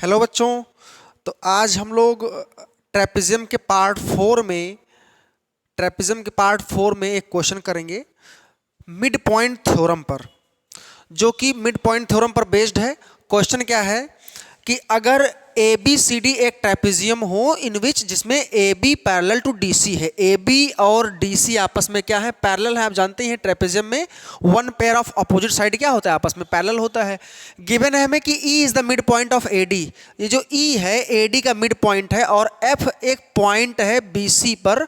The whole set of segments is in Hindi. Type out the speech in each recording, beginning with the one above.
हेलो बच्चों। तो आज हम लोग ट्रेपेजियम के पार्ट फोर में एक क्वेश्चन करेंगे मिड पॉइंट थ्योरम पर, जो कि मिड पॉइंट थ्योरम पर बेस्ड है। क्वेश्चन क्या है कि अगर ए बी सी डी एक ट्रेपेजियम हो इन विच जिसमें A B parallel to D C है, ए बी और डी सी आपस में क्या है, पैरेलल है। आप जानते हैं ट्रेपेजियम में one pair of opposite side क्या होता है, आपस में पैरेलल होता है। गिवन है हमें कि E is the mid point of A D, ये जो ई है ए डी का मिड पॉइंट है, और एफ एक पॉइंट है बी सी पर,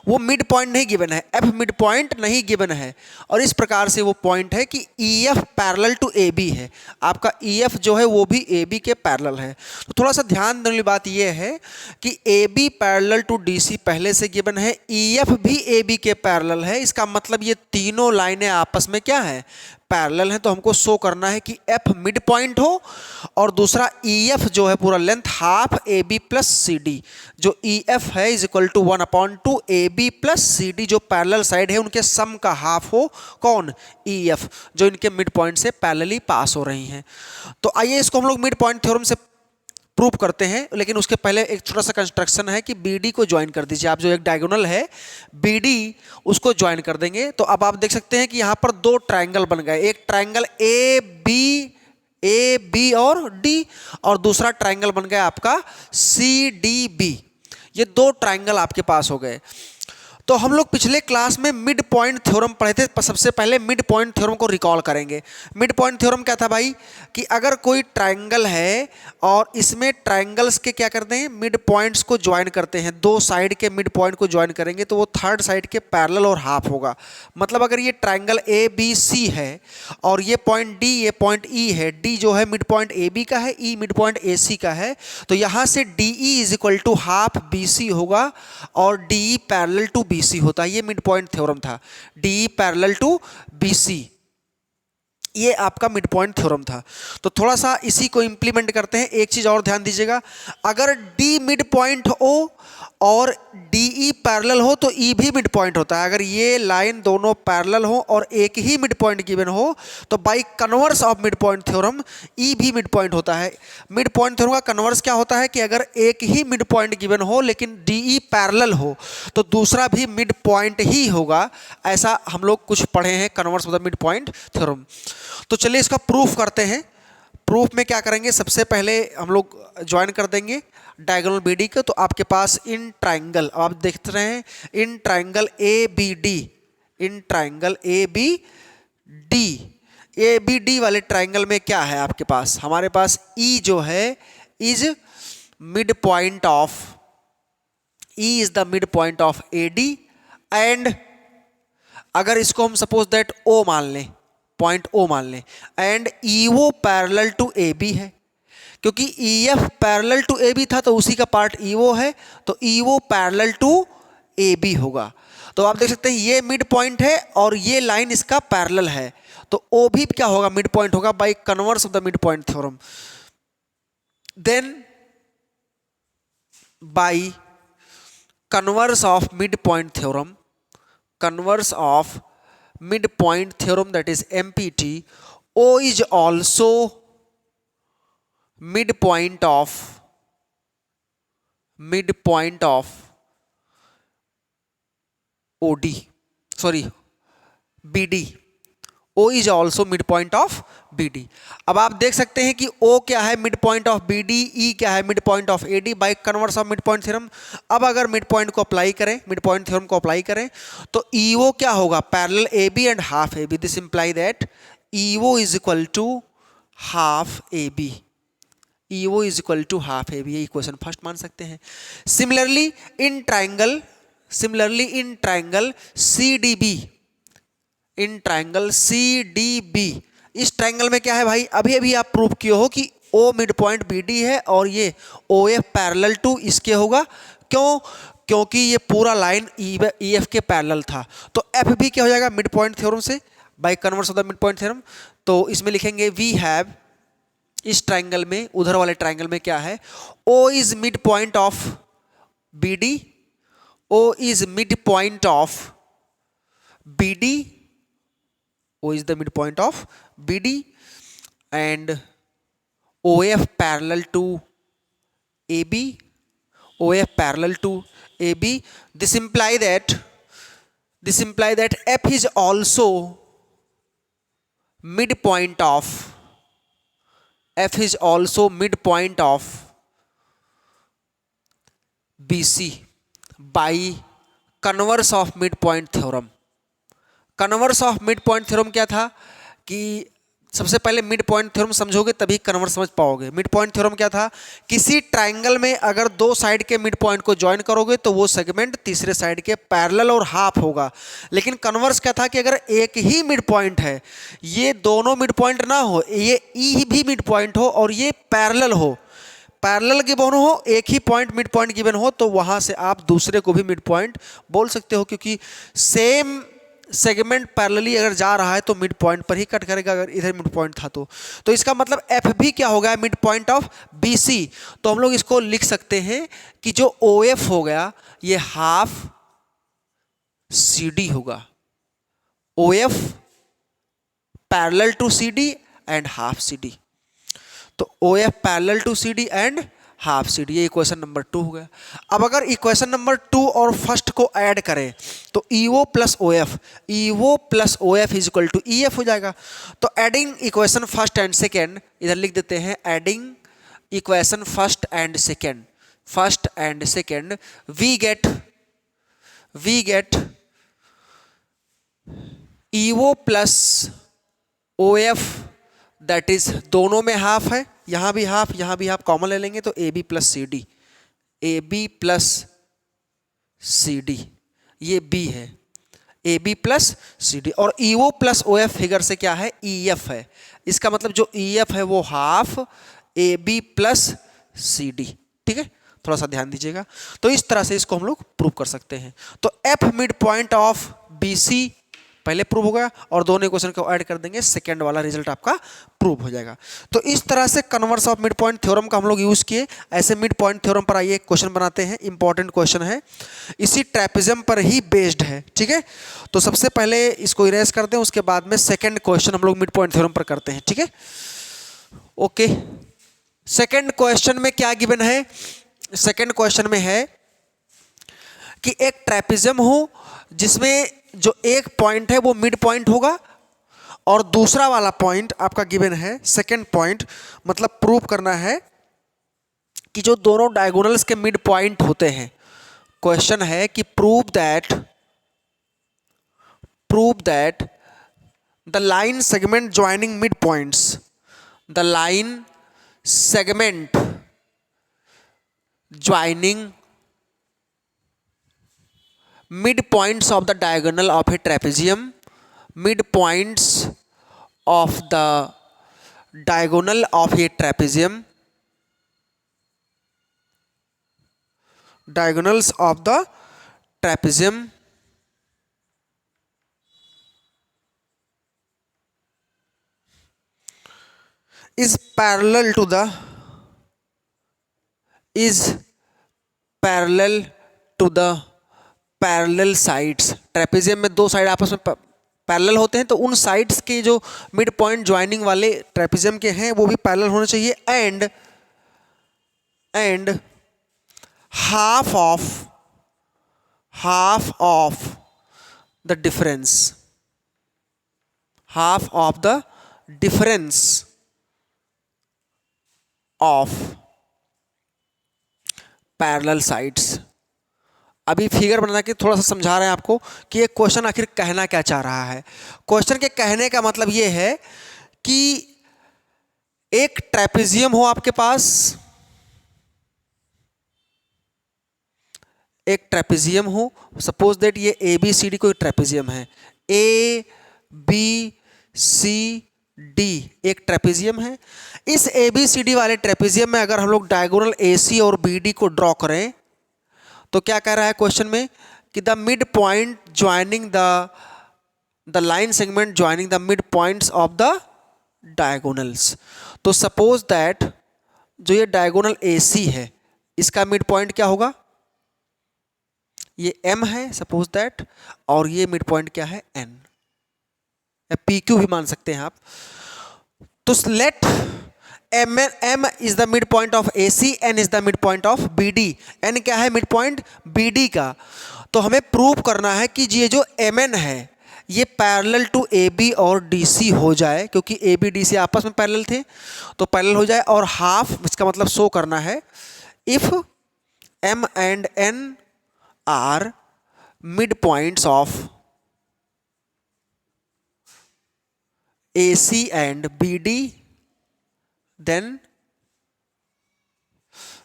वो मिड पॉइंट नहीं गिवन है, एफ मिड पॉइंट नहीं गिवन है। और इस प्रकार से वो पॉइंट है कि E F parallel to A B है, आपका ई एफ जो है वो भी ए बी के पैरेलल है। तो थोड़ा सा ध्यान देने वाली बात यह है कि A B parallel to D C पहले से गिवन है, ई एफ भी ए बी के पैरेलल है। इसका मतलब ये तीनों लाइनें आपस में क्या है, पैरेलल हैं। तो हमको शो करना है कि एफ मिड पॉइंट हो, और दूसरा ई एफ जो है पूरा length half A B plus C D, जो ई एफ है is equal to 1/2 A B plus C D, जो पैरेलल साइड है उनके सम का हाफ हो, कौन, ई एफ, जो इनके मिड पॉइंट से पैरेलली पास हो रही हैं। तो आइए इसको हम लोग मिड पॉइंट थ्योरम से प्रूव करते हैं, लेकिन उसके पहले एक छोटा सा कंस्ट्रक्शन है कि BD को ज्वाइन कर दीजिए। आप जो एक डायगोनल है BD उसको ज्वाइन कर देंगे। तो अब आप देख सकते हैं कि यहाँ पर दो ट्राइंगल बन गए, एक ट्राइंगल ए बी और डी, और दूसरा ट्राइंगल बन गया आपका CDB। ये दो ट्राइंगल आपके पास हो गए। तो हम लोग पिछले क्लास में मिड पॉइंट थ्योरम पढ़े थे। सबसे पहले मिड पॉइंट थ्योरम को रिकॉल करेंगे। मिड पॉइंट थ्योरम क्या था भाई, कि अगर कोई ट्राइंगल है और इसमें ट्राइंगल्स के क्या करते हैं, मिड पॉइंट्स को ज्वाइन करते हैं, दो साइड के मिड पॉइंट को ज्वाइन करेंगे तो वो थर्ड साइड के पैरेलल और हाफ होगा। मतलब अगर ये ट्राइंगल ABC है और ये पॉइंट D, ये पॉइंट E है, D जो है मिड पॉइंट AB का है, E मिड पॉइंट AC का है, तो यहाँ से DE is equal to half BC होगा, और DE पैरेलल टू BC होता है। ये मिड पॉइंट थ्योरम था, DE पैरेलल टू BC, ये आपका मिड पॉइंट थ्योरम था। तो थोड़ा सा इसी को इंप्लीमेंट करते हैं। एक चीज और ध्यान दीजिएगा, अगर D मिड पॉइंट हो और DE पैरेलल हो तो E भी मिड पॉइंट होता है। अगर ये लाइन दोनों पैरेलल हो और एक ही मिड पॉइंट गिवन हो तो bye converse of mid point theorem E भी मिड पॉइंट होता है। मिड पॉइंट थ्योरम का कन्वर्स क्या होता है कि अगर एक ही मिड पॉइंट गिवन हो लेकिन DE पैरेलल हो तो दूसरा भी मिड पॉइंट ही होगा। ऐसा हम लोग कुछ पढ़े हैं, converse of the mid point theorem. तो चलिए इसका प्रूफ करते हैं। प्रूफ में क्या करेंगे, सबसे पहले हम लोग ज्वाइन कर देंगे डायगोनल BD को। तो आपके पास इन ट्राइंगल, आप देखते रहे हैं, in triangle ABD, in triangle ABD वाले ट्राइंगल में क्या है आपके पास, हमारे पास E जो है is mid point of, E is the mid point of AD, and अगर इसको हम सपोज दैट O मान लें, पॉइंट O मान लें, and EO parallel to AB है, क्योंकि EF पैरेलल टू AB था तो उसी का पार्ट EO है, तो EO पैरेलल टू AB होगा। तो आप देख सकते हैं ये मिड पॉइंट है और ये लाइन इसका पैरेलल है, तो O भी क्या होगा, मिड पॉइंट होगा by converse of the mid point theorem. Then by converse of mid point theorem, converse of midpoint theorem, that is MPT, O is also midpoint of OD, sorry BD, O is also midpoint of BD। अब आप देख सकते हैं कि O क्या है, mid point of BD, E क्या है, mid point of AD, by converse of mid point theorem. अब अगर मिड पॉइंट को अप्लाई करें, मिड पॉइंट थ्योरम को अप्लाई करें तो EO क्या होगा, parallel AB and half AB। This imply that EO is equal to half AB, EO is equal to half AB। ये इक्वेशन फर्स्ट मान सकते हैं। Similarly in triangle CDB, in triangle CDB, इस ट्राइंगल में क्या है भाई, अभी अभी आप प्रूव किए हो कि O मिड पॉइंट BD है और ये OF पैरेलल टू इसके होगा। क्यों, क्योंकि ये पूरा लाइन EF के पैरेलल था। तो F भी क्या हो जाएगा, मिड पॉइंट थ्योरम से bye converse of the mid point theorem. तो इसमें लिखेंगे वी हैव, इस ट्राइंगल में, उधर वाले ट्राइंगल में क्या है, O is mid point of BD, O is mid point of BD, O is the midpoint of BD, and OF parallel to AB, OF parallel to AB. This imply that F is also midpoint of BC by converse of mid point theorem. Converse of mid point theorem क्या था कि सबसे पहले मिड पॉइंट थ्योरम समझोगे तभी कन्वर्स समझ पाओगे। मिड पॉइंट थ्योरम क्या था, किसी ट्राइंगल में अगर दो साइड के मिड पॉइंट को ज्वाइन करोगे तो वो सेगमेंट तीसरे साइड के पैरेलल और हाफ होगा। लेकिन कन्वर्स क्या था कि अगर एक ही मिड पॉइंट है, ये दोनों मिड पॉइंट ना हो, ये ई भी मिड पॉइंट हो और ये पैरेलल हो, पैरेलल गिवन हो, एक ही पॉइंट मिड पॉइंट गिवन हो, तो वहां से आप दूसरे को भी मिड पॉइंट बोल सकते हो, क्योंकि सेम सेगमेंट पैरेलली अगर जा रहा है तो मिड पॉइंट पर ही कट करेगा अगर इधर मिड पॉइंट था तो इसका मतलब एफ भी क्या हो गया, मिड पॉइंट ऑफ बीसी। तो हम लोग इसको लिख सकते हैं कि जो ओ एफ हो गया ये हाफ सी डी होगा। O F parallel to C D and half C D. तो O F parallel to C D and half C D, ये इक्वेशन नंबर 2 हो गया। अब अगर इक्वेशन नंबर 2 और फर्स्ट को ऐड करें तो E O plus O F is equal to E F हो जाएगा। तो adding equation first and second, इधर लिख देते हैं adding equation first and second, we get E O plus O F, that is दोनों में हाफ है, यहां भी हाफ कॉमन ले लेंगे तो A B plus C D, ये बी है, A B plus C D. और E O plus O F figure से क्या है, ई एफ है। इसका मतलब जो ई एफ है वो half A B plus C D. ठीक है, थोड़ा सा ध्यान दीजिएगा। तो इस तरह से इसको हम लोग प्रूव कर सकते हैं। तो F mid point of B C पहले प्रूव हो गया और दोनों इक्वेशन को ऐड कर देंगे, सेकंड वाला रिजल्ट आपका प्रूव हो जाएगा। तो इस तरह से converse of mid point theorem का हम लोग यूज किए। ऐसे मिड पॉइंट थ्योरम पर आइए एक क्वेश्चन बनाते हैं, इंपॉर्टेंट क्वेश्चन है, इसी ट्रेपेजियम पर ही बेस्ड है। ठीक है, तो सबसे पहले इसको इरेज करते हैं, उसके बाद में सेकेंड क्वेश्चन हम लोग मिड पॉइंट थ्योरम पर करते हैं। ठीक है, ओके। सेकेंड क्वेश्चन में क्या गिवन है, सेकेंड क्वेश्चन में है कि एक ट्रेपेजियम हो जिसमें जो एक पॉइंट है वो मिड पॉइंट होगा और दूसरा वाला पॉइंट आपका गिवन है सेकंड पॉइंट, मतलब प्रूव करना है कि जो दोनों डायगोनल्स के मिड पॉइंट होते हैं। क्वेश्चन है कि prove that the line segment joining mid points, the line segment joining midpoints of the diagonal of a trapezium, midpoints of the diagonal of a trapezium, diagonals of the trapezium is parallel to the parallel sides. Trapezium में दो साइड आपस में पैरेलल होते हैं, तो उन साइड्स के जो मिड पॉइंट ज्वाइनिंग वाले ट्रेपेजियम के हैं वो भी पैरेलल होने चाहिए। And half of the difference of parallel sides. अभी फिगर बना के थोड़ा सा समझा रहे हैं आपको कि ये क्वेश्चन आखिर कहना क्या चाह रहा है। क्वेश्चन के कहने का मतलब ये है कि एक ट्रेपेजियम हो आपके पास, एक ट्रेपेजियम हो, सपोज दैट ये ए बी सी डी कोई ट्रेपेजियम है, ए बी सी डी एक ट्रेपेजियम है। इस ए बी सी डी वाले ट्रेपेजियम में अगर हम लोग डायगोनल ए सी और बी डी को ड्रॉ करें तो क्या कह रहा है क्वेश्चन में कि the mid point joining the line segment joining the mid points of the diagonals. तो सपोज दैट जो ये डायगोनल ए सी है इसका मिड पॉइंट क्या होगा, ये M है सपोज दैट, और ये मिड पॉइंट क्या है N या PQ भी मान सकते हैं आप। तो let M is the mid point of AC, N is the mid point of BD। N क्या है? मिड पॉइंट BD का। तो हमें प्रूव करना है कि ये जो MN है ये पैरेलल टू AB और DC हो जाए, क्योंकि AB DC आपस में पैरेलल थे, तो पैरेलल हो जाए। और हाफ, इसका मतलब शो करना है if M and N are mid points of AC and BD, then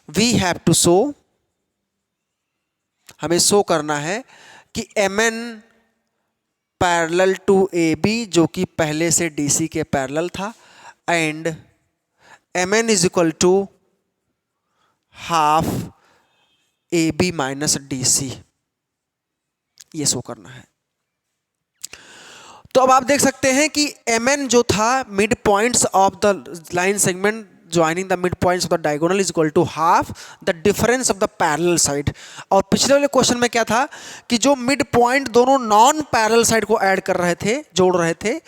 we have to show, हमें शो करना है कि MN पैरेलल टू AB, जो कि पहले से DC के पैरेलल था, and MN is equal to half AB minus DC, ये शो करना है। तो अब आप देख सकते हैं कि MN जो था mid points of the line segment joining the mid points of the diagonal is equal to half the difference of the parallel side. और पिछले वाले क्वेश्चन में क्या था कि जो मिड पॉइंट दोनों नॉन पैरेलल साइड को ऐड कर रहे थे, जोड़ रहे थे,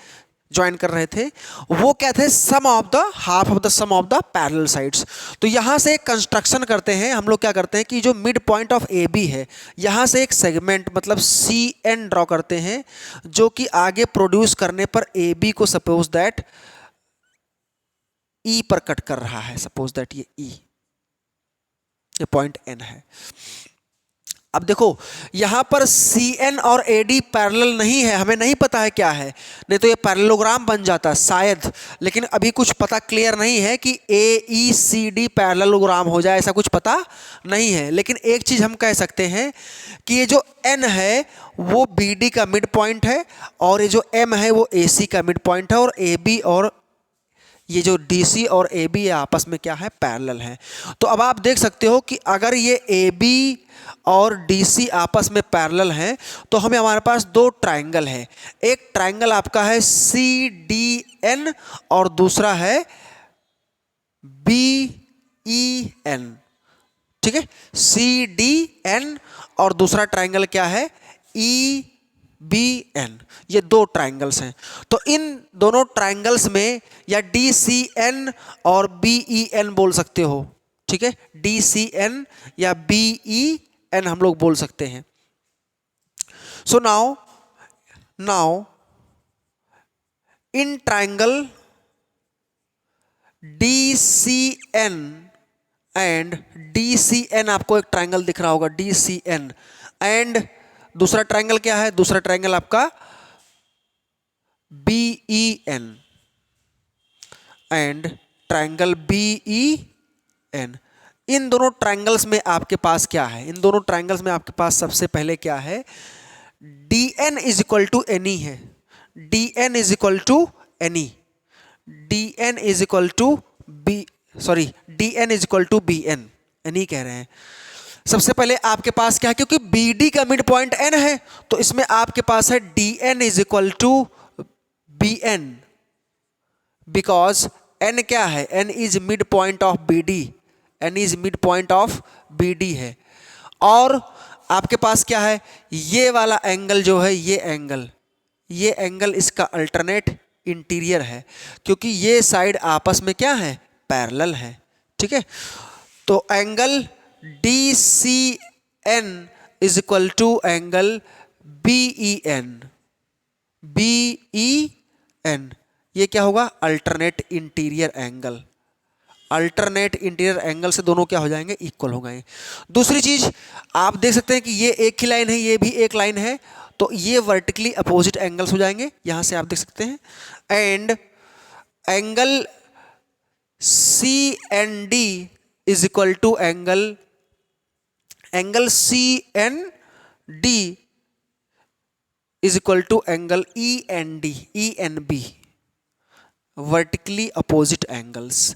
ज्वाइन कर रहे थे, वो क्या थे? Sum of the half of the sum of the parallel sides. तो यहां से एक कंस्ट्रक्शन करते हैं हम लोग। क्या करते हैं कि जो मिड पॉइंट ऑफ AB है, यहां से एक सेगमेंट मतलब CN ड्रॉ करते हैं, जो कि आगे प्रोड्यूस करने पर AB को सपोज दैट E पर कट कर रहा है। सपोज दैट ये E, ये पॉइंट N है। अब देखो यहां पर CN और AD पैरेलल नहीं है, हमें नहीं पता है क्या है, नहीं तो ये पैरेललोग्राम बन जाता शायद, लेकिन अभी कुछ पता क्लियर नहीं है कि AECD पैरेललोग्राम हो जाए, ऐसा कुछ पता नहीं है। लेकिन एक चीज हम कह सकते हैं कि ये जो N है वो BD का मिड पॉइंट है, और ये जो M है वो AC का मिड पॉइंट है, और AB और ये जो DC और AB आपस में क्या है? पैरेलल है। तो अब आप देख सकते हो कि अगर ये AB और DC आपस में पैरेलल हैं, तो हमें हमारे पास दो ट्रायंगल है। एक ट्रायंगल आपका है CDN और दूसरा है BEN। ठीक है, CDN और दूसरा ट्रायंगल क्या है? EBN। ये दो ट्रायंगल्स हैं। तो इन दोनों ट्रायंगल्स में या DCN और BEN बोल सकते हो। ठीक है, DCN या BEN हम लोग बोल सकते हैं। So now in triangle DCN and DCN, आपको एक ट्रायंगल दिख रहा होगा DCN, एंड दूसरा ट्रायंगल क्या है? दूसरा ट्रायंगल आपका BEN एंड ट्रायंगल BEN। इन दोनों ट्रायंगल्स में आपके पास क्या है? इन दोनों ट्रायंगल्स में आपके पास सबसे पहले क्या है? DN is equal to NE है। DN is equal to NE, DN is equal to DN is equal to BN, NE कह रहे हैं। सबसे पहले आपके पास क्या है? क्योंकि BD का मिड पॉइंट N है, तो इसमें आपके पास है DN is equal to BN, because N क्या है? N is mid point of BD, N is mid point of BD है। और आपके पास क्या है? ये वाला एंगल जो है, ये एंगल इसका अल्टरनेट इंटीरियर है, क्योंकि ये साइड आपस में क्या है? पैरेलल है। ठीक है, तो angle DCN is equal to angle BEN। BEN ये क्या होगा? Alternate interior angle. Alternate interior angle से दोनों क्या हो जाएंगे? इक्वल हो गए। दूसरी चीज आप देख सकते हैं कि ये एक ही लाइन है, ये भी एक लाइन है, तो ये वर्टिकली अपोजिट एंगल्स हो जाएंगे, यहां से आप देख सकते हैं। And angle CND is equal to angle CND is equal to angle ENB, vertically opposite angles.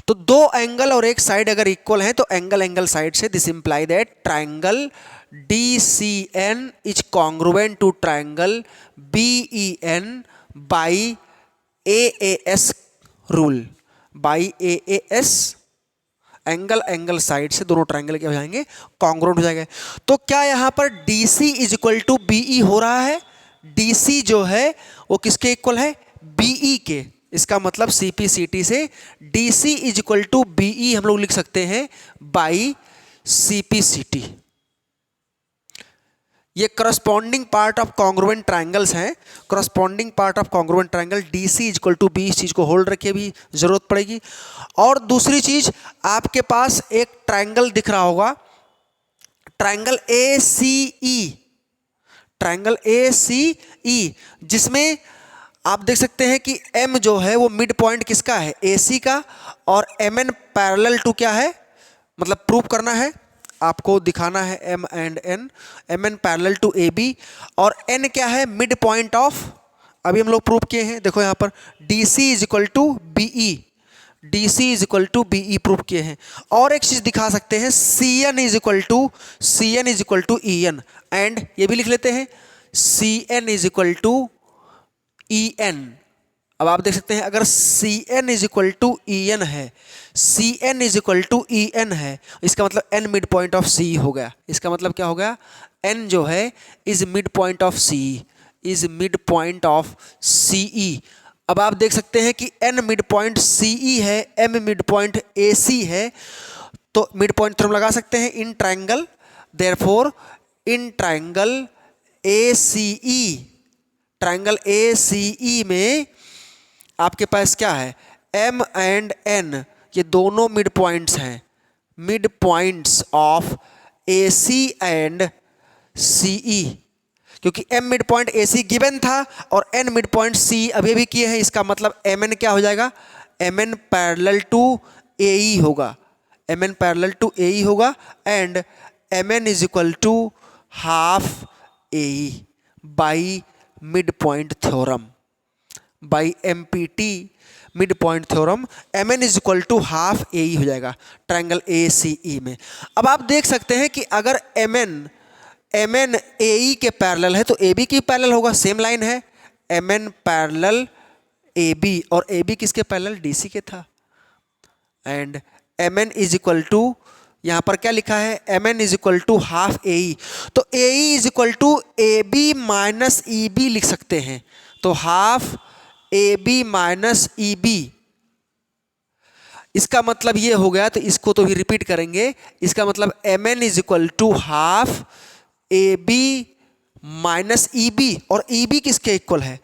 तो दो एंगल और एक साइड अगर इक्वल है तो एंगल साइड से this imply that triangle DCN is congruent to triangle BEN by AAS rule. By AAS angle side से दोनों ट्रायंगल क्या हो जाएंगे? कॉन्ग्रुएंट हो जाएंगे। तो क्या यहां पर DC is equal to BE हो रहा है? DC जो है वो किसके इक्वल है? BE के। इसका मतलब CP/CT से DC is equal to BE हम लोग लिख सकते हैं बाई CP/CT। ये corresponding part of congruent triangles हैं। Corresponding part of congruent triangle DC is equal to B, इस चीज को होल्ड रखे भी जरूरत पड़ेगी। और दूसरी चीज, आपके पास एक ट्रायंगल दिख रहा होगा, ट्रायंगल ACE, ट्रायंगल ACE, जिसमें आप देख सकते हैं कि M जो है वो मिड पॉइंट किसका है, AC का, और MN पैरेलल टू क्या है, मतलब प्रूव करना है आपको, दिखाना है M and N, MN parallel to AB, और N क्या है, मिड पॉइंट ऑफ, अभी हम लोग प्रूव किए हैं, देखो यहाँ पर DC is equal to BE, DC is equal to BE prove किए हैं। और एक चीज दिखा सकते हैं, CN is equal to EN, and ये भी लिख लेते हैं CN is equal to EN। अब आप देख सकते हैं अगर CN is equal to EN है, CN is equal to EN है, इसका मतलब N mid point of C हो गया। इसका मतलब क्या हो गया, N जो है is mid point of C, is mid point of CE। अब आप देख सकते हैं कि N मिड पॉइंट CE है, M मिड पॉइंट AC है, तो मिड पॉइंट थ्योरम लगा सकते हैं in triangle, therefore in triangle ACE, triangle ACE में आपके पास क्या है, M एंड N ये दोनों मिड पॉइंट्स हैं, mid points of AC and CE, क्योंकि M mid point AC given था और N मिड पॉइंट C अभी भी किए हैं, इसका मतलब MN क्या हो जाएगा, MN पैरेलल टू AE होगा, MN पैरेलल टू AE होगा, and MN is equal to half AE by mid point theorem, by MPT mid point theorem, MN is equal to half AE हो जाएगा ट्रायंगल ACE में। अब आप देख सकते हैं कि अगर MN AE के पैरेलल है तो AB की पैरेलल होगा, सेम लाइन है, MN पैरेलल AB, और AB किसके पैरेलल, DC के था, and MN is equal to, यहां पर क्या लिखा है, MN is equal to half AE, तो AE is equal to AB minus EB लिख सकते हैं, तो हाफ AB माइनस EB, इसका मतलब ये हो गया, तो इसको तो भी रिपीट करेंगे, इसका मतलब MN is equal to half AB minus EB, और EB किसके इक्वल है,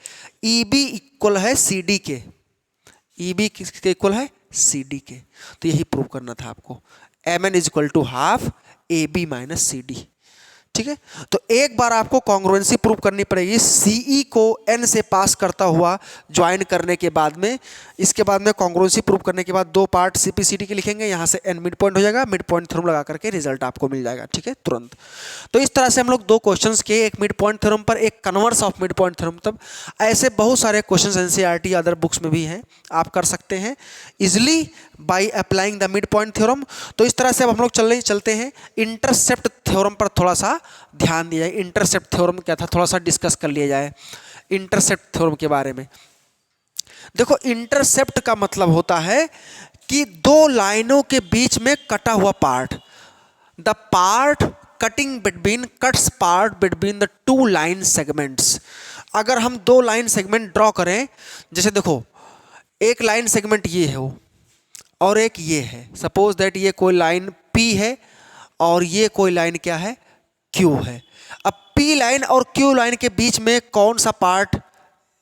EB इक्वल है CD के, EB किसके इक्वल है, CD के, तो यही प्रूव करना था आपको, MN is equal to half AB minus CD। ठीक है, तो एक बार आपको कॉन्ग्रुएंसी प्रूव करनी पड़ेगी CE को N से पास करता हुआ ज्वाइन करने के बाद में, इसके बाद में कॉन्ग्रुएंसी प्रूव करने के बाद दो पार्ट CP/CT के लिखेंगे, यहाँ से N मिड पॉइंट हो जाएगा, मिड पॉइंट थ्योरम लगा करके रिजल्ट आपको मिल जाएगा। ठीक है, तुरंत। तो इस तरह से हम लोग दो क्वेश्चंस किए, एक मिड पॉइंट थ्योरम पर, एक converse of mid point theorem. तब ऐसे बहुत सारे क्वेश्चन NCERT अदर बुक्स में भी हैं, आप कर सकते हैं easily by applying the mid point theorem. तो इस तरह से अब हम लोग चलते हैं इंटरसेप्ट थ्योरम पर, थोड़ा सा ध्यान दिया जाए। इंटरसेप्ट थ्योरम क्या था, थोड़ा सा डिस्कस कर लिया जाए इंटरसेप्ट थ्योरम के बारे में। देखो, इंटरसेप्ट का मतलब होता है कि दो लाइनों के बीच में कटा हुआ part, the part cutting between, cuts part between the two line segments. अगर हम दो लाइन सेगमेंट ड्रॉ करें, जैसे देखो एक लाइन सेगमेंट ये है और एक ये है, सपोज दैट ये कोई लाइन P है और ये कोई लाइन क्या है, Q है। अब P लाइन और Q लाइन के बीच में कौन सा पार्ट,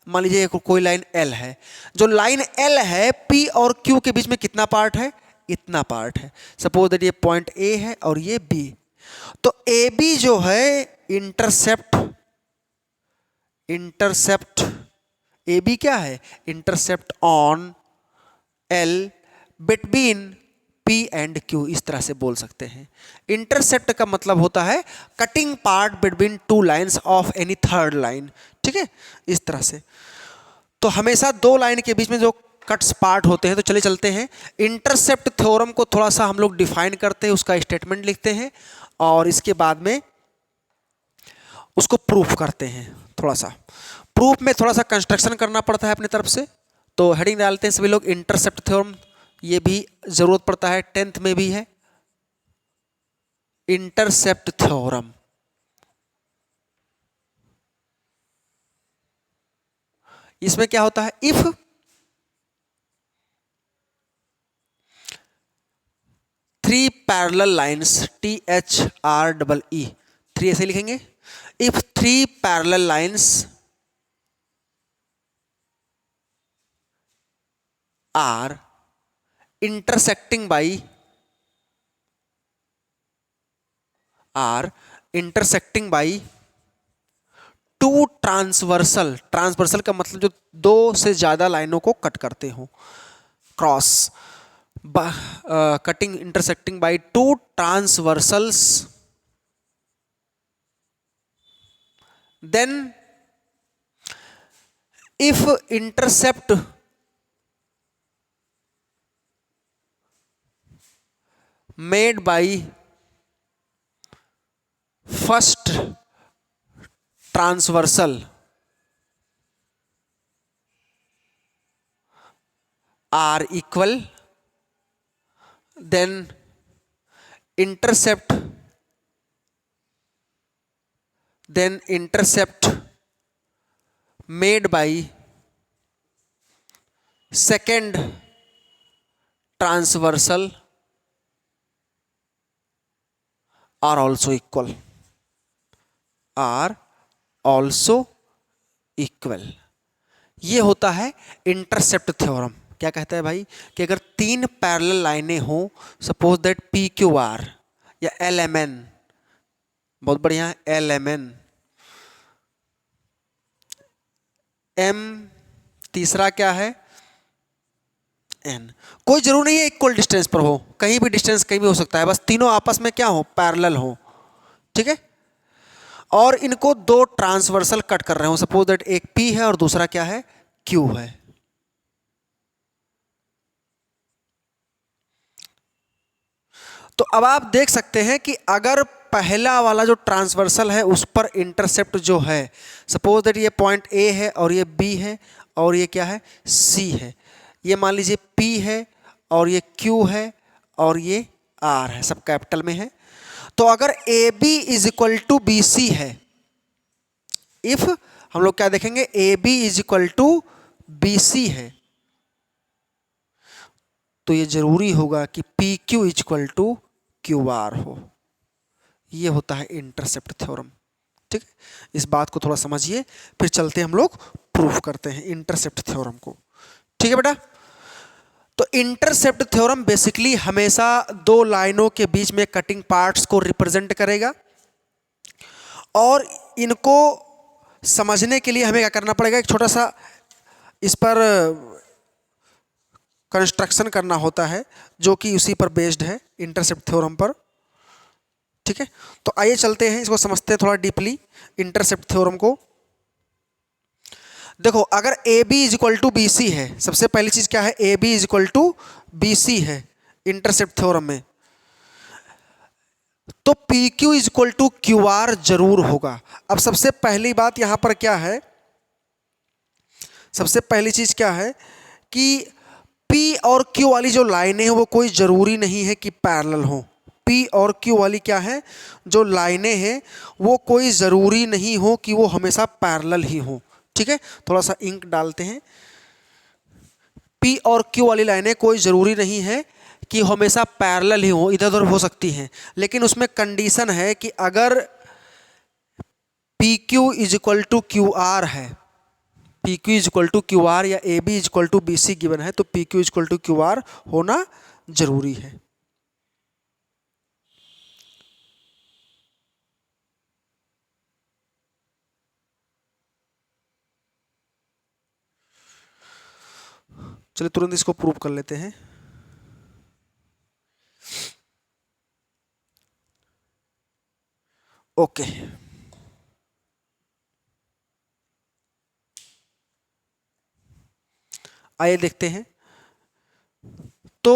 मान लीजिए कोई लाइन L है, जो लाइन L है P और Q के बीच में कितना पार्ट है, इतना पार्ट है। सपोज दैट ये पॉइंट A है और ये B, तो AB जो है इंटरसेप्ट AB क्या है, intercept on L between P and Q, इस तरह से बोल सकते हैं। इंटरसेप्ट का मतलब होता है cutting part between two lines of any third line. ठीक है, इस तरह से। तो हमेशा दो लाइन के बीच में जो कट्स पार्ट होते हैं, तो चले चलते हैं इंटरसेप्ट थ्योरम को थोड़ा सा हम लोग डिफाइन करते हैं, उसका स्टेटमेंट लिखते हैं और इसके बाद में उसको प्रूफ करते हैं। थोड़ा सा प्रूफ में थोड़ा सा कंस्ट्रक्शन करना पड़ता है अपनी तरफ से, तो हेडिंग डालते हैं सभी लोग इंटरसेप्ट थ्योरम, ये भी जरूरत पड़ता है, 10th में भी है इंटरसेप्ट थ्योरम। इसमें क्या होता है, if three parallel lines, THREE, three ऐसे लिखेंगे। If three parallel lines are intersecting by two transversal, transversal का मतलब जो दो से ज्यादा लाइनों को कट करते हो, cross, cutting intersecting by two transversals, then if intercept made by first transversal are equal, then intercept made by second transversal are also equal. ये होता है इंटरसेप्ट थ्योरम। क्या कहता है भाई कि अगर तीन पैरेलल लाइनें हो, सपोज दैट PQR या LMN, बहुत बढ़िया, LMN, M, तीसरा क्या है N, कोई जरूर नहीं है इक्वल डिस्टेंस पर हो, कहीं भी डिस्टेंस कहीं भी हो सकता है, बस तीनों आपस में क्या हो, पैरेलल हो, ठीक है। और इनको दो ट्रांसवर्सल कट कर रहे हो, सपोज दैट एक P है और दूसरा क्या है, Q है। तो अब आप देख सकते हैं कि अगर पहला वाला जो ट्रांसवर्सल है उस पर इंटरसेप्ट जो है, सपोज दैट ये पॉइंट A है और ये B है और ये क्या है, C है, ये मान लीजिए P है और ये Q है और ये R है, सब कैपिटल में है। तो अगर AB is equal to BC है, इफ हम लोग क्या देखेंगे, AB is equal to BC है, तो ये जरूरी होगा कि PQ is equal to QR हो। ये होता है इंटरसेप्ट थ्योरम, ठीक है। इस बात को थोड़ा समझिए, फिर चलते हम लोग प्रूफ करते हैं इंटरसेप्ट थ्योरम को, ठीक है बेटा। तो इंटरसेप्ट थ्योरम बेसिकली हमेशा दो लाइनों के बीच में कटिंग पार्ट्स को रिप्रेजेंट करेगा, और इनको समझने के लिए हमें क्या करना पड़ेगा, एक छोटा सा इस पर कंस्ट्रक्शन करना होता है जो कि उसी पर बेस्ड है, इंटरसेप्ट थ्योरम पर, ठीक है। तो आइए चलते हैं, इसको समझते हैं थोड़ा डीपली इंटरसेप्ट थ्योरम को। देखो, अगर AB is equal to BC है, सबसे पहली चीज क्या है, AB is equal to BC है इंटरसेप्ट थ्योरम में, तो PQ is equal to QR जरूर होगा। अब सबसे पहली बात यहां पर क्या है, सबसे पहली चीज क्या है कि P और Q वाली जो लाइनें हैं वो कोई जरूरी नहीं है कि पैरेलल हो। P और Q वाली क्या है, जो लाइनें हैं वो कोई जरूरी नहीं हो कि वो हमेशा पैरेलल ही हो, ठीक है। थोड़ा सा इंक डालते हैं। P और Q वाली लाइनें कोई जरूरी नहीं है कि हमेशा पैरेलल ही हो, इधर उधर हो सकती हैं, लेकिन उसमें कंडीशन है कि अगर PQ is equal to QR है, PQ is equal to QR या AB is equal to BC given है, तो PQ is equal to QR होना जरूरी है। चलिए तुरंत इसको प्रूव कर लेते हैं। ओके, आइए देखते हैं। तो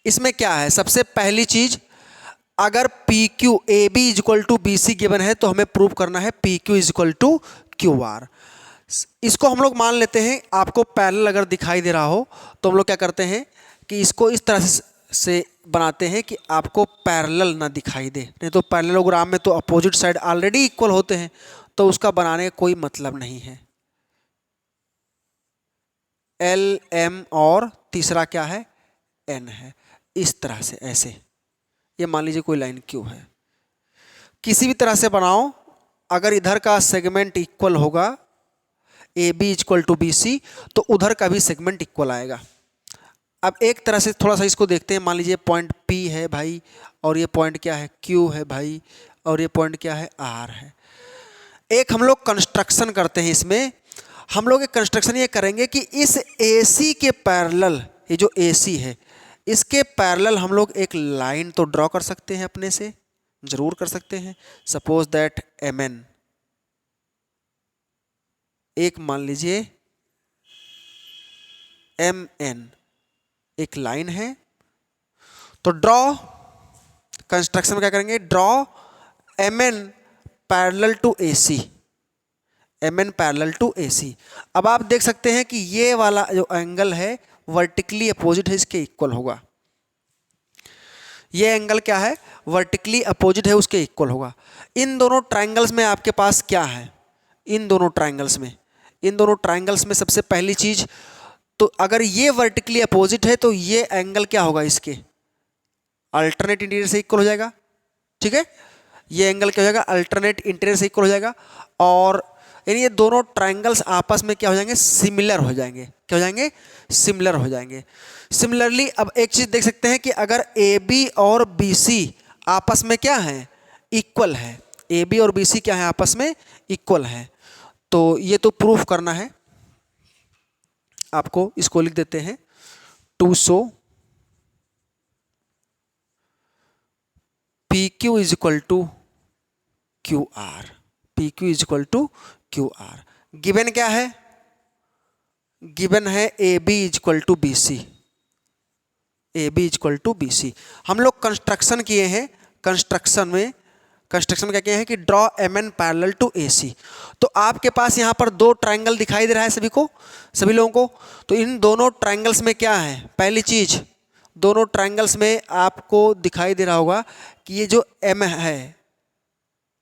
इसमें क्या है, सबसे पहली चीज, अगर PQ AB is equal to BC given है तो हमें प्रूव करना है PQ is equal to QR। इसको हम लोग मान लेते हैं, आपको पैरेलल अगर दिखाई दे रहा हो तो हम लोग क्या करते हैं कि इसको इस तरह से बनाते हैं कि आपको पैरेलल ना दिखाई दे, नहीं तो पैरेललोग्राम में तो अपोजिट साइड ऑलरेडी इक्वल होते हैं, तो उसका बनाने का कोई मतलब नहीं है। एल एम और तीसरा क्या है एन है। इस तरह से ऐसे, ये मान लीजिए कोई लाइन क्यू है, किसी भी तरह से बनाओ, अगर इधर का सेगमेंट इक्वल होगा A B equal to B C तो उधर का भी सेगमेंट इक्वल आएगा। अब एक तरह से थोड़ा सा इसको देखते हैं, मान लीजिए पॉइंट पी है भाई, और ये पॉइंट क्या है क्यू है भाई, और ये पॉइंट क्या है आर है। एक हम लोग कंस्ट्रक्शन करते हैं, इसमें हम लोग एक कंस्ट्रक्शन ये करेंगे कि इस AC के पैरेलल, ये जो AC है इसके पैरेलल हम लोग एक लाइन तो ड्रॉ कर सकते हैं, अपने से जरूर कर सकते हैं। सपोज दैट MN, एक मान लीजिए MN एक लाइन है, तो ड्रॉ कंस्ट्रक्शन में क्या करेंगे, draw MN parallel to AC, MN parallel to AC। अब आप देख सकते हैं कि ये वाला जो एंगल है वर्टिकली अपोजिट है, इसके इक्वल होगा। ये एंगल क्या है वर्टिकली अपोजिट है, उसके इक्वल होगा। इन दोनों ट्राइंगल्स में आपके पास क्या है, इन दोनों ट्राइंगल्स में सबसे पहली चीज तो अगर ये वर्टिकली अपोजिट है तो ये एंगल क्या होगा, इसके अल्टरनेट इंटीरियर से इक्वल हो जाएगा। ठीक है, ये एंगल क्या हो जाएगा अल्टरनेट इंटीरियर से इक्वल हो जाएगा, और यानी ये दोनों ट्राइंगल्स आपस में क्या हो जाएंगे सिमिलर हो जाएंगे। क्या हो जाएंगे सिमिलर हो जाएंगे। सिमिलरली अब एक चीज देख सकते हैं कि अगर AB और BC आपस में क्या है इक्वल है, AB और BC क्या है आपस में इक्वल है, तो ये तो प्रूफ करना है आपको। इसको लिख देते हैं to show PQ is equal to QR, PQ is equal to QR। Given क्या है, गिवन है AB is equal to BC, AB is equal to BC। हम लोग कंस्ट्रक्शन किए हैं, कंस्ट्रक्शन में क्या किए हैं कि draw MN parallel to AC। तो आपके पास यहाँ पर दो ट्राइंगल दिखाई दे रहा है सभी लोगों को। तो इन दोनों ट्राइंगल्स में क्या है, पहली चीज दोनों ट्राइंगल्स में आपको दिखाई दे रहा होगा कि ये जो M है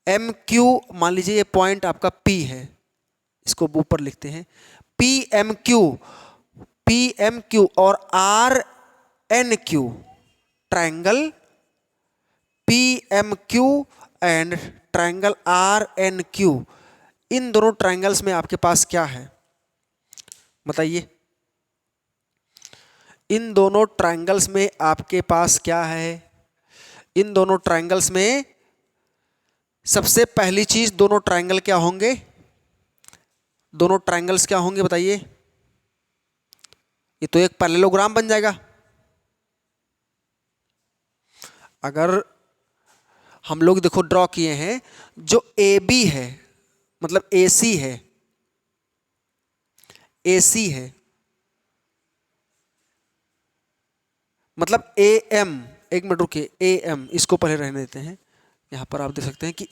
MQ, मान लीजिए ये पॉइंट आपका P है, इसको ऊपर लिखते हैं PMQ और RNQ, triangle PMQ and triangle RNQ। इन दोनों ट्राइंगल्स में आपके पास क्या है बताइए, इन दोनों ट्राइंगल्स में आपके पास क्या है, इन दोनों ट्राइंगल्स में सबसे पहली चीज दोनों ट्राइंगल क्या होंगे, दोनों ट्राइंगल्स क्या होंगे बताइए, ये तो एक पैरेललोग्राम बन जाएगा। अगर हम लोग देखो ड्रॉ किए हैं, जो AB है मतलब AC है, AC है मतलब AM, एक मिनट रुकिए, AM इसको पहले रहने देते हैं। यहां पर आप देख सकते हैं कि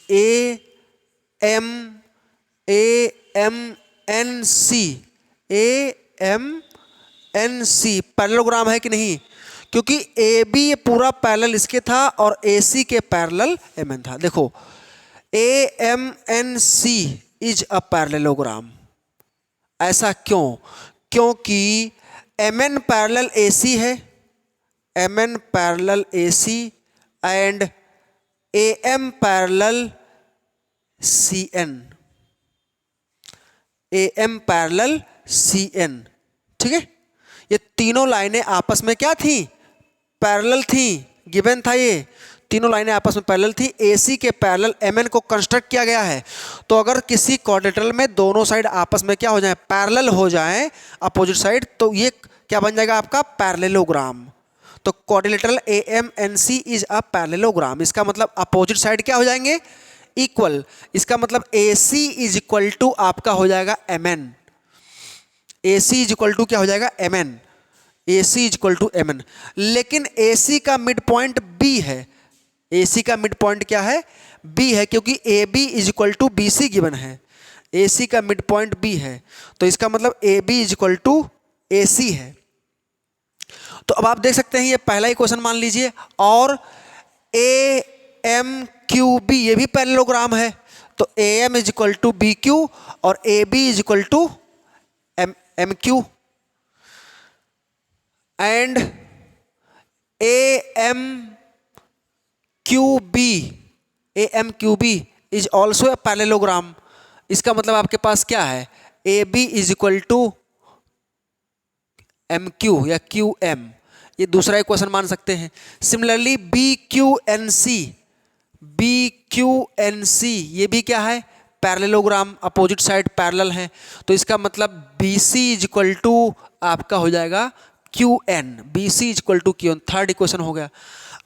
AMNC पैरेललोग्राम है कि नहीं, क्योंकि AB ये पूरा पैरेलल इसके था और AC के पैरेलल MN था। देखो AMNC इज अ पैरेललोग्राम। ऐसा क्यों, क्योंकि MN पैरेलल AC है, MN parallel AC and AM parallel CN, AM parallel CN। ठीक है, ये तीनों लाइनें आपस में क्या थी पैरेलल थी, गिवन था ये तीनों लाइनें आपस में पैरेलल थी। AC के पैरेलल MN को कंस्ट्रक्ट किया गया है। तो अगर किसी क्वाड्रेटरल में दोनों साइड आपस में क्या हो जाए पैरेलल हो जाए अपोजिट साइड, तो ये क्या बन जाएगा आपका पैरेललोग्राम। तो quadrilateral AMNC is a parallelogram. इसका मतलब अपोजिट साइड क्या हो जाएंगे इक्वल। इसका मतलब AC इज इक्वल टू आपका हो जाएगा MN, AC is equal to क्या हो जाएगा MN, AC is equal to MN। लेकिन AC का मिड पॉइंट B है, AC का मिड पॉइंट क्या है B है, क्योंकि AB is equal to BC given है, AC का मिड पॉइंट B है। तो इसका मतलब AB is equal to AC है। तो अब आप देख सकते हैं ये पहला ही क्वेश्चन मान लीजिए, और AMQB ये भी पैरेललोग्राम है। तो AM is equal to BQ और AB is equal to MQ। And A M Q B, A M Q B is also a parallelogram. इसका मतलब आपके पास क्या है, A B is equal to M Q या क्यू एम, ये दूसरा इक्वेशन मान सकते हैं। Similarly B Q N C, B Q N C ये भी क्या है, पैरेललोग्राम, अपोजिट साइड पैरेलल है। तो इसका मतलब B C is equal to आपका हो जाएगा Q N, B C is equal to Q N, third equation हो गया।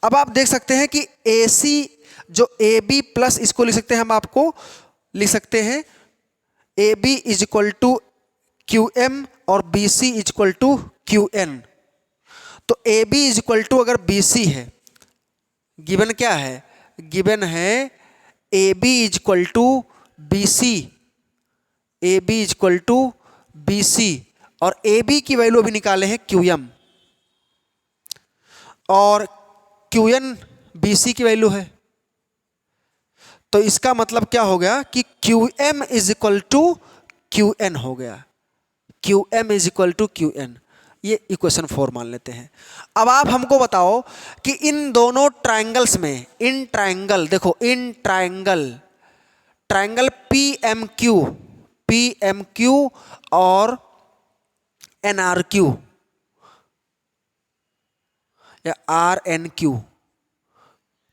अब आप देख सकते हैं कि ए सी जो ए बी प्लस इसको लिख सकते हैं, हम आपको लिख सकते हैं A B is equal to Q M और B C is equal to Q N. तो A B is equal to अगर बी सी है, गिवन क्या है, गिवन है A B is equal to B C, A B is equal to B C, और ए बी की वैल्यू अभी निकाले हैं क्यू एम, और क्यू एन बी सी की वैल्यू है। तो इसका मतलब क्या हो गया कि Q M is equal to Q N हो गया, Q M is equal to Q N. ये इक्वेशन 4 मान लेते हैं। अब आप हमको बताओ कि इन दोनों ट्रायंगल्स में, इन ट्रायंगल देखो, in triangle, triangle P M Q और एन आर क्यू या R N Q,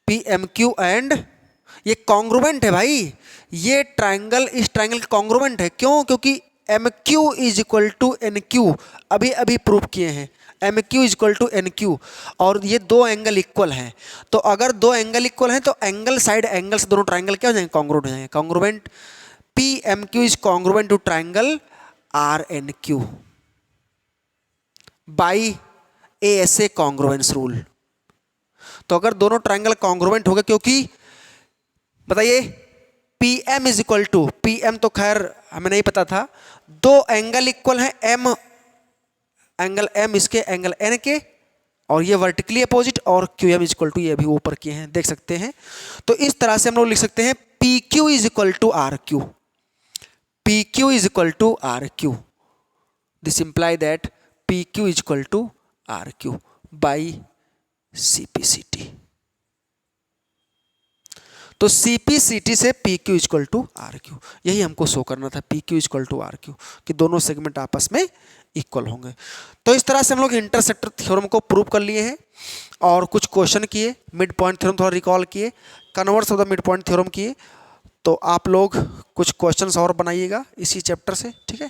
P M Q and, ये कॉन्ग्रुवेंट है भाई, ये ट्रायंगल इस ट्रायंगल का कॉन्ग्रुवेंट है। क्यों? क्योंकि M Q is equal to N Q, अभी अभी प्रूव किए हैं, M Q is equal to N Q, और ये दो एंगल इक्वल हैं। तो अगर दो एंगल इक्वल हैं तो एंगल साइड एंगल से दोनों ट्रायंगल क्या हो जाएंगे, कॉन्ग्रुवेंट हो जाएंगे। Congruent P M Q is congruent to triangle R N Q by ASA congruence rule. तो अगर दोनों ट्रायंगल कॉन्ग्रुवेंट हो गए, क्योंकि बताइए P M is equal to, P M तो खैर हमें नहीं पता था, दो एंगल इक्वल हैं, एम एंगल एम इसके एंगल एन के, और ये वर्टिकली अपोजिट, और Q M is equal to ये भी ऊपर किए हैं, देख सकते हैं। तो इस तरह से हम लोग लिख सकते हैं P Q is equal to R Q, P Q is equal to R Q, this imply that P Q is equal to R Q by CPCT। तो CPCT से PQ इक्वल टू RQ, यही हमको शो करना था, PQ इक्वल टू RQ, कि दोनों सेगमेंट आपस में इक्वल होंगे। तो इस तरह से हम लोग इंटरसेक्टर थ्योरम को प्रूव कर लिए हैं, और कुछ क्वेश्चन किए, मिड पॉइंट थ्योरम थोड़ा रिकॉल किए, converse of the mid point theorem किए। तो आप लोग कुछ क्वेश्चंस और बनाइएगा इसी चैप्टर से, ठीक है।